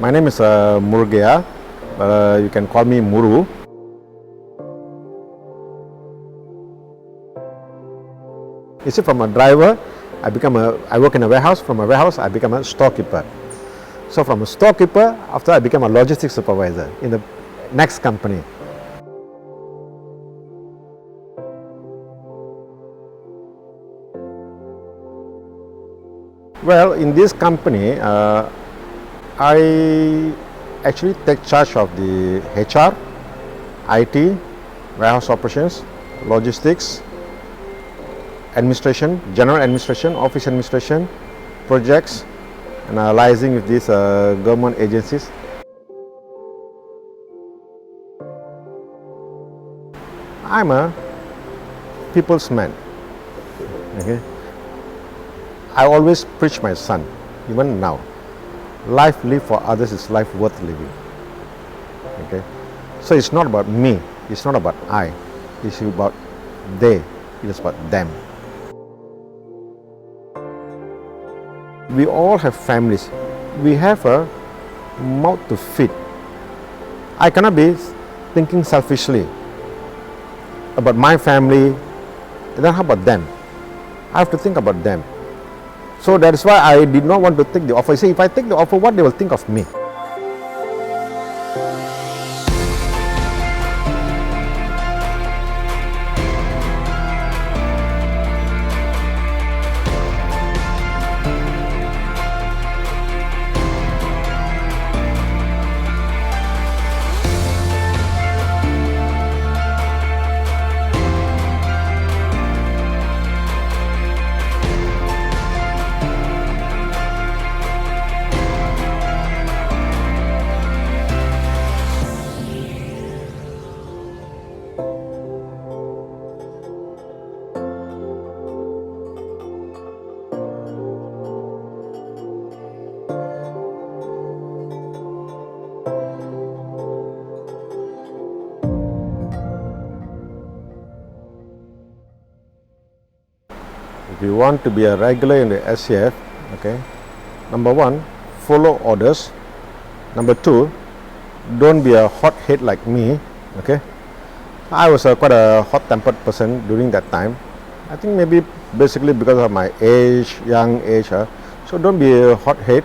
My name is Murugiah. You can call me Muru. You see, from a driver, I work in a warehouse. From a warehouse, I become a storekeeper. So from a storekeeper, after I became a logistics supervisor in the next company. Well, in this company, I actually take charge of the HR, IT, warehouse operations, logistics, administration, general administration, office administration, projects, and liaising with these government agencies. I'm a people's man. Okay? I always preach my son, even now. Life lived for others is life worth living. Okay? So it's not about me, it's not about I, it's about they, it is about them. We all have families. We have a mouth to feed. I cannot be thinking selfishly about my family, then how about them? I have to think about them. So that is why I did not want to take the offer. See, if I take the offer, what they will think of me? If you want to be a regular in the SCF, okay, number one, follow orders. Number two, don't be a hot head like me. Okay, I was quite a hot-tempered person during that time. I think maybe basically because of my age, young age. So don't be a hot head.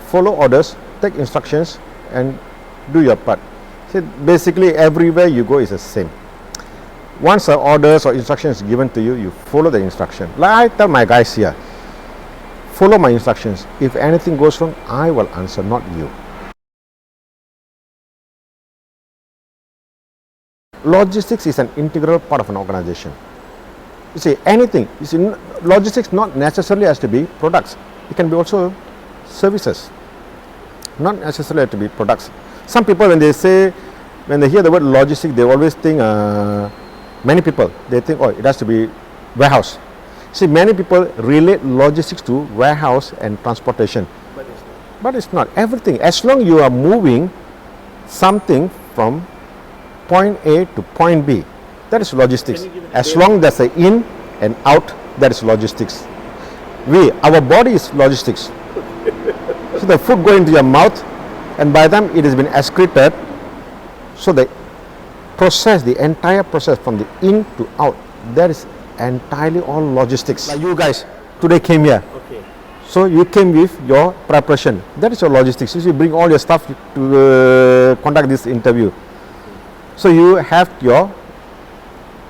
Follow orders, take instructions, and do your part. See, basically everywhere you go is the same. Once an orders or instruction is given to you, you follow the instruction. Like I tell my guys here, follow my instructions. If anything goes wrong, I will answer, not you. Logistics is an integral part of an organization. You see, anything, you see, logistics not necessarily has to be products. It can be also services. Not necessarily have to be products. Some people, when they hear the word logistics, they always think, many people, they think, oh, it has to be warehouse. See, many people relate logistics to warehouse and transportation. But it's not. Everything, as long you are moving something from point A to point B, that is logistics. As long there's an in and out, that is logistics. Our body is logistics. So the food goes into your mouth, and by the time it has been excreted, so the entire process from the in to out, that is entirely all logistics. Like you guys today came here. Okay. So you came with your preparation. That is your logistics. You bring all your stuff to conduct this interview. So you have your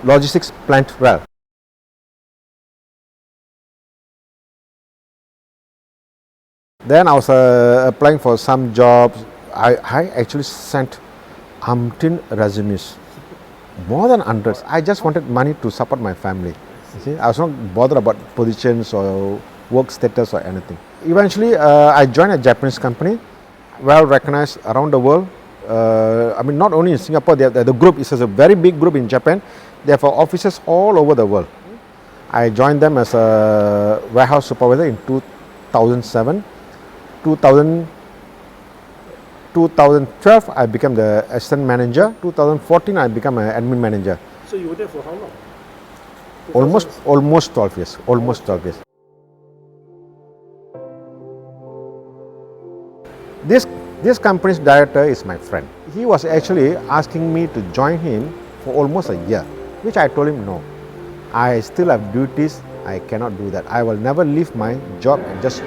logistics planned well. Then I was applying for some jobs. I actually sent umpteen resumes, more than hundreds. I just wanted money to support my family. You see, I was not bothered about positions or work status or anything. Eventually, I joined a Japanese company, well recognized around the world. I mean, not only in Singapore. The group is a very big group in Japan. They have offices all over the world. I joined them as a warehouse supervisor in 2007. 2012, I became the assistant manager. 2014, I became an admin manager. So you were there for how long? Almost 12 years. Almost 12 years. This company's director is my friend. He was actually asking me to join him for almost a year, which I told him no. I still have duties, I cannot do that. I will never leave my job and just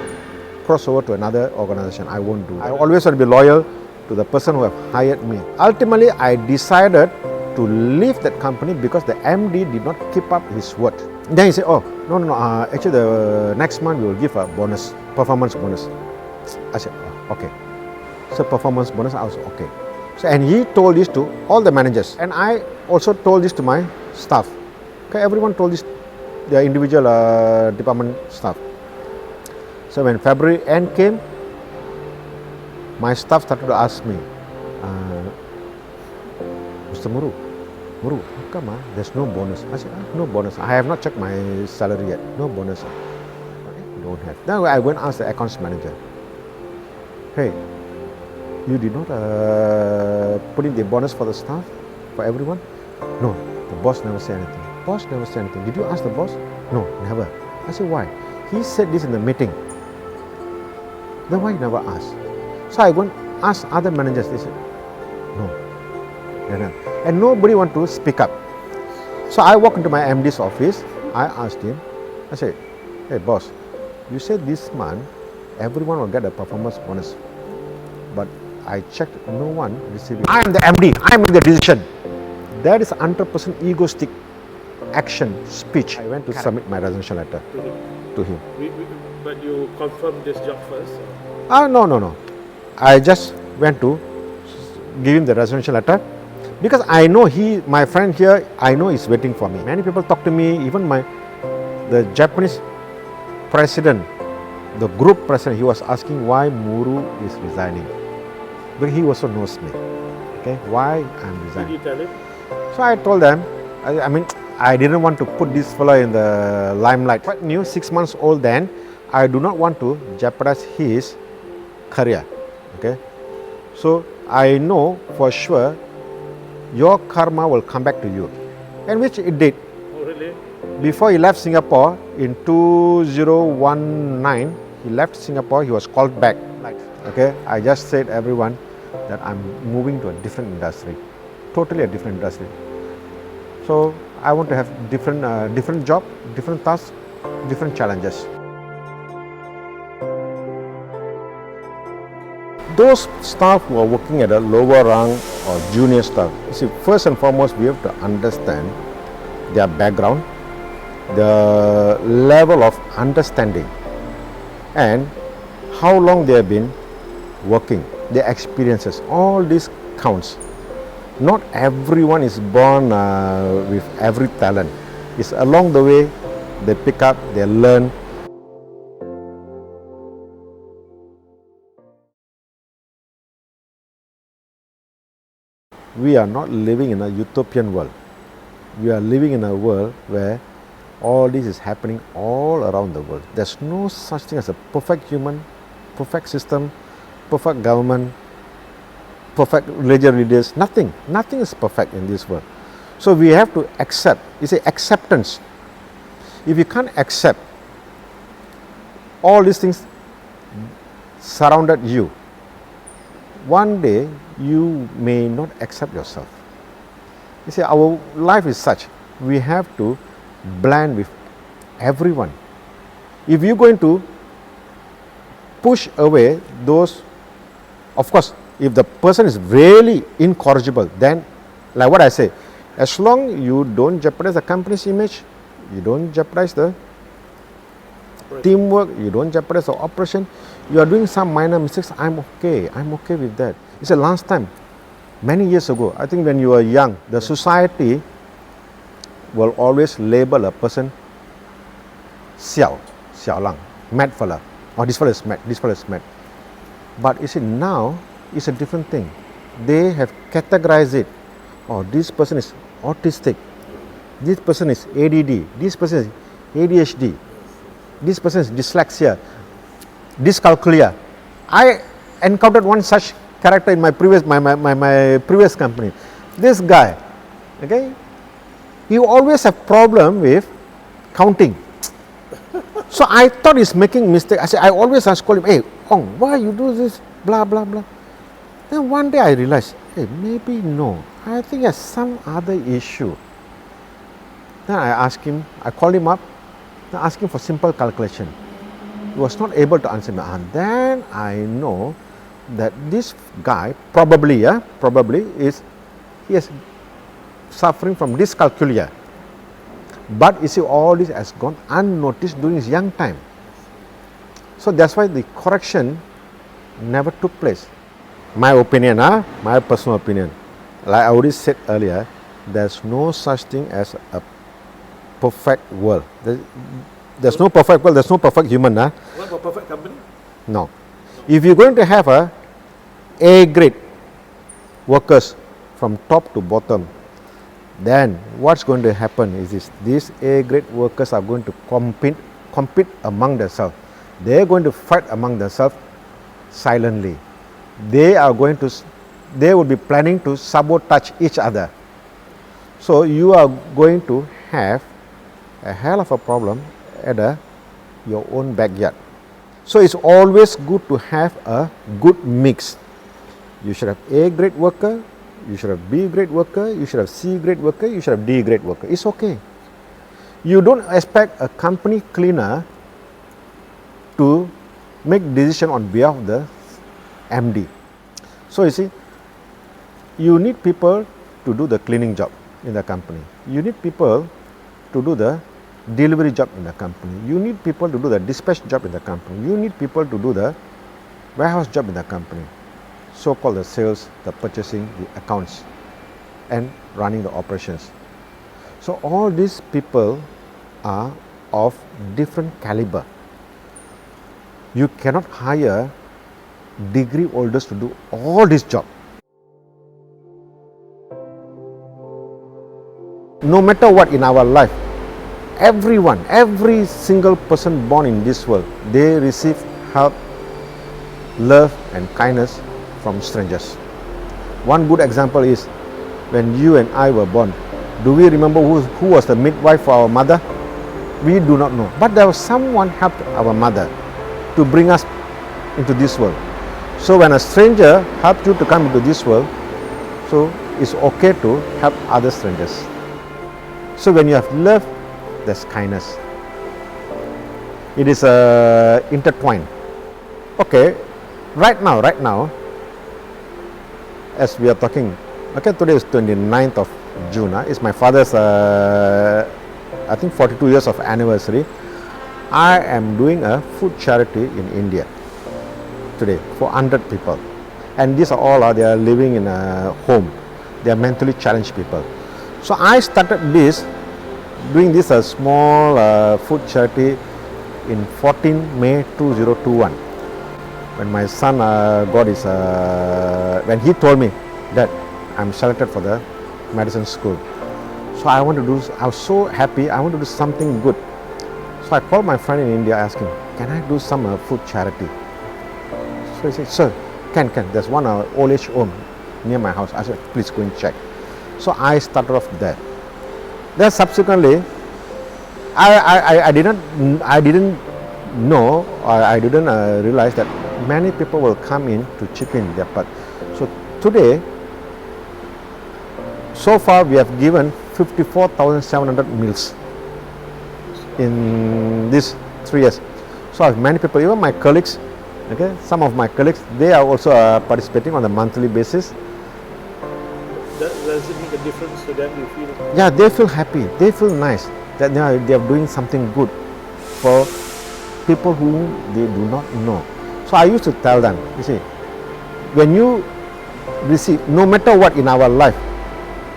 cross over to another organization. I won't do that. I always want to be loyal to the person who have hired me. Ultimately, I decided to leave that company because the MD did not keep up his word. Then he said, oh, no, actually the next month we will give a bonus, performance bonus. I said, oh, okay. So performance bonus, I was okay. So, and he told this to all the managers. And I also told this to my staff. Okay, everyone told this, their individual department staff. So when February end came, my staff started to ask me, Mr. Muru, how come there's no bonus? I said, no bonus. I have not checked my salary yet. No bonus. Don't have. Then I went and asked the accounts manager, hey, you did not put in the bonus for the staff, for everyone? No, the boss never said anything. Boss never said anything. Did you ask the boss? No, never. I said, why? He said this in the meeting. Then why you never asked? So I went and asked other managers. They said, no. And nobody want to speak up. So I walked into my MD's office. I asked him, I said, hey boss, you said this month everyone will get a performance bonus. But I checked, no one received it. I am the MD. I make the decision. That is 100% egoistic action, speech. I went to submit my resignation letter to him. But you confirmed this job first? No. I just went to give him the resignation letter because I know my friend here, I know he's waiting for me. Many people talk to me, even the Japanese president, the group president, he was asking why Muru is resigning. But he also knows me. Okay, why I'm resigning. Did you tell him? So I told them, I mean, I didn't want to put this fellow in the limelight. Quite new, 6 months old then. I do not want to jeopardize his career. Okay, so I know for sure your karma will come back to you, and which it did. Oh, really? Before he left Singapore in 2019, he left Singapore. He was called back. Okay, I just said everyone that I'm moving to a different industry, totally a different industry. So I want to have different job, different tasks, different challenges. Those staff who are working at a lower rung or junior staff, you see, first and foremost, we have to understand their background, the level of understanding, and how long they have been working, their experiences. All this counts. Not everyone is born with every talent. It's along the way they pick up, they learn. We are not living in a utopian world. We are living in a world where all this is happening all around the world. There's no such thing as a perfect human, perfect system, perfect government, perfect religious leaders. Nothing is perfect in this world. So we have to accept. It's an acceptance. If you can't accept all these things surrounded you, one day you may not accept yourself. You see, our life is such. We have to blend with everyone. If you're going to push away those, of course, if the person is really incorrigible, then like what I say, as long you don't jeopardize the company's image, you don't jeopardize the teamwork, you don't jeopardize the operation, you are doing some minor mistakes, I'm okay with that. You see, last time, many years ago, I think when you were young, the society will always label a person xiao lang, mad fella, or this fella is mad. But you see, now it's a different thing. They have categorized it. Oh, this person is autistic, this person is ADD, this person is ADHD, this person is dyslexia, dyscalculia. I encountered one such character in my previous company. This guy, okay, he always have problem with counting. So I thought he's making mistake. I always call him, hey, Ong, why you do this? Blah, blah, blah. Then one day I realized, hey, maybe no. I think there's some other issue. Then I asked him, I called him up, then asked him for simple calculation. He was not able to answer me. And then I know that this guy probably he is suffering from dyscalculia. But you see, all this has gone unnoticed during his young time. So that's why the correction never took place. My opinion, my personal opinion. Like I already said earlier, there's no such thing as a perfect world. There's no perfect world, there's no perfect human. What about perfect company? No. If you're going to have A grade workers from top to bottom, then what's going to happen is these A grade workers are going to compete among themselves. They're going to fight among themselves silently. They will be planning to sabotage each other. So you are going to have a hell of a problem at your own backyard. So it's always good to have a good mix. You should have A grade worker, you should have B grade worker, you should have C grade worker, you should have D grade worker. It's okay. You don't expect a company cleaner to make decision on behalf of the MD. So you see, you need people to do the cleaning job in the company. You need people to do the delivery job in the company. You need people to do the dispatch job in the company. You need people to do the warehouse job in the company. So-called the sales, the purchasing, the accounts, and running the operations. So all these people are of different caliber. You cannot hire degree holders to do all this job. No matter what in our life, everyone, every single person born in this world, they receive help, love and kindness from strangers. One good example is when you and I were born. Do we remember who was the midwife for our mother? We do not know. But there was someone helped our mother to bring us into this world. So when a stranger helped you to come into this world, so it's okay to help other strangers. So when you have love, there's kindness. It is intertwined. Okay, right now, as we are talking, okay, today is 29th of June. It's my father's, I think 42 years of anniversary. I am doing a food charity in India today for 100 people. And these are all, they are living in a home. They are mentally challenged people. So I started doing this a small food charity in 14 May 2021. When my son got his, when he told me that I'm selected for the medicine school. So I was so happy, I want to do something good. So I called my friend in India, asking, can I do some food charity? So he said, sir, can. There's one old age home near my house. I said, please go and check. So I started off there. Then subsequently, I didn't know, or I didn't realize that many people will come in to chip in their part. So today, so far we have given 54,700 meals in these 3 years. So I have many people, even my colleagues, okay, some of my colleagues, they are also participating on a monthly basis. Does it make a difference to them? You feel? Yeah, they feel happy, they feel nice that they are doing something good for people whom they do not know. So I used to tell them, you see, when you receive, no matter what in our life,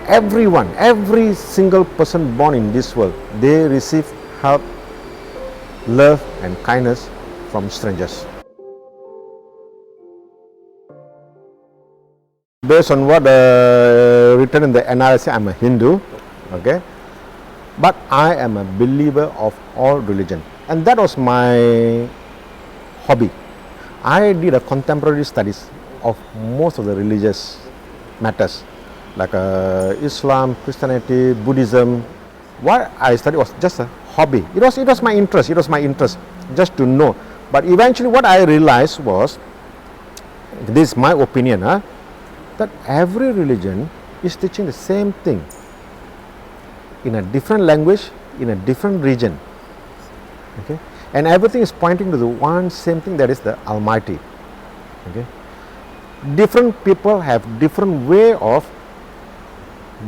everyone, every single person born in this world, they receive help, love and kindness from strangers. Based on what written in the NRSA, I'm a Hindu, okay, but I am a believer of all religion, and that was my hobby. I did a contemporary studies of most of the religious matters, like Islam, Christianity, Buddhism. What I studied was just a hobby. It was my interest. It was my interest just to know. But eventually, what I realized was, this is my opinion, that every religion is teaching the same thing in a different language, in a different region. Okay, and everything is pointing to the one same thing, that is the Almighty. Okay, different people have different way of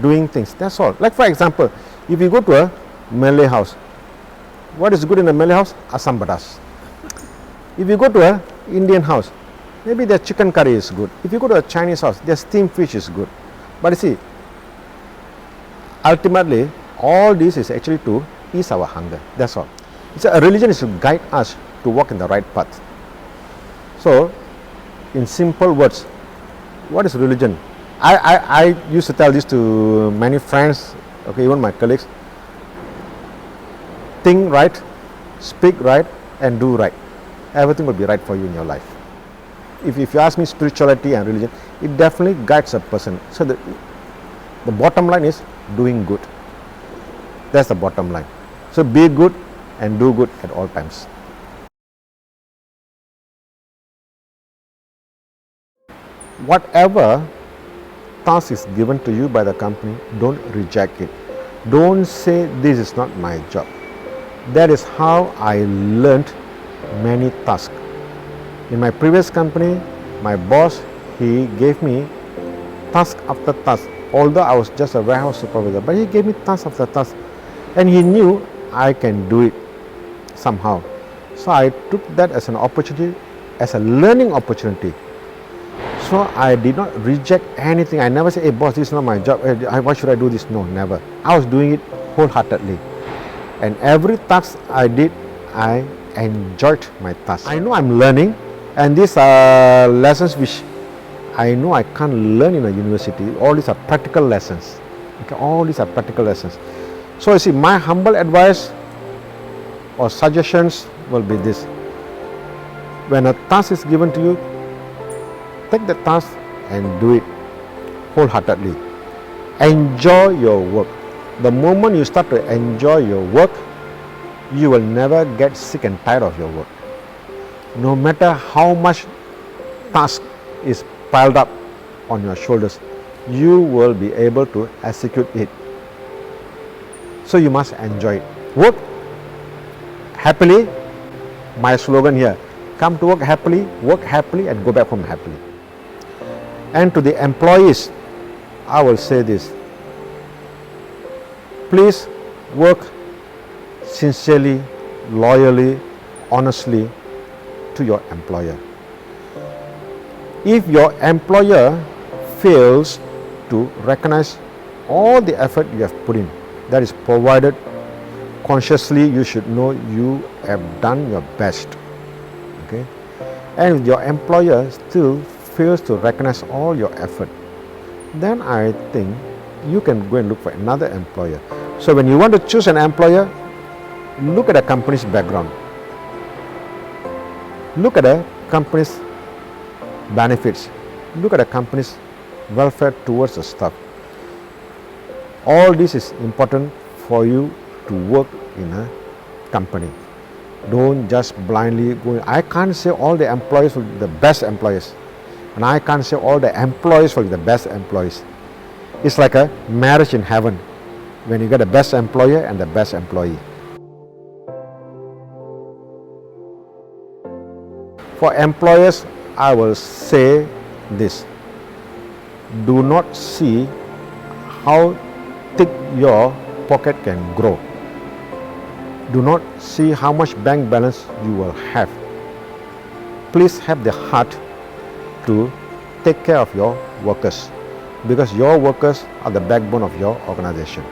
doing things. That's all. Like for example, if you go to a Malay house, what is good in a Malay house? Asam pedas. If you go to a Indian house, maybe their chicken curry is good. If you go to a Chinese house, their steamed fish is good. But you see, ultimately, all this is actually to ease our hunger. That's all. So a religion is to guide us to walk in the right path. So, in simple words, what is religion? I used to tell this to many friends, okay, even my colleagues. Think right, speak right, and do right. Everything will be right for you in your life. If you ask me spirituality and religion, it definitely guides a person. So the bottom line is doing good. That's the bottom line. So be good and do good at all times. Whatever task is given to you by the company, don't reject it. Don't say this is not my job. That is how I learned many tasks. In my previous company, my boss, he gave me task after task. Although I was just a warehouse supervisor, but he gave me task after task, and he knew I can do it somehow. So I took that as an opportunity, as a learning opportunity. So I did not reject anything. I never say, hey boss, this is not my job. Why should I do this? No, never. I was doing it wholeheartedly. And every task I did, I enjoyed my task. I know I'm learning, and these are lessons which I know I can't learn in a university. All these are practical lessons. Okay, all these are practical lessons. So you see, my humble advice or suggestions will be this. When a task is given to you, take the task and do it wholeheartedly. Enjoy your work. The moment you start to enjoy your work, you will never get sick and tired of your work. No matter how much task is piled up on your shoulders, you will be able to execute it. So you must enjoy it. Work happily. My slogan here, come to work happily, and go back home happily. And to the employees, I will say this. Please work sincerely, loyally, honestly to your employer. If your employer fails to recognize all the effort you have put in, that is provided consciously, you should know you have done your best. Okay? And if your employer still fails to recognize all your effort, then I think you can go and look for another employer. So when you want to choose an employer, look at a company's background. Look at a company's benefits. Look at a company's welfare towards the staff. All this is important for you to work in a company. Don't just blindly go. I can't say all the employees will be the best employees, and I can't say all the employees will be the best employees. It's like a marriage in heaven, when you get the best employer and the best employee. For employers, I will say this. Do not see how thick your pocket can grow. Do not see how much bank balance you will have. Please have the heart to take care of your workers, because your workers are the backbone of your organization.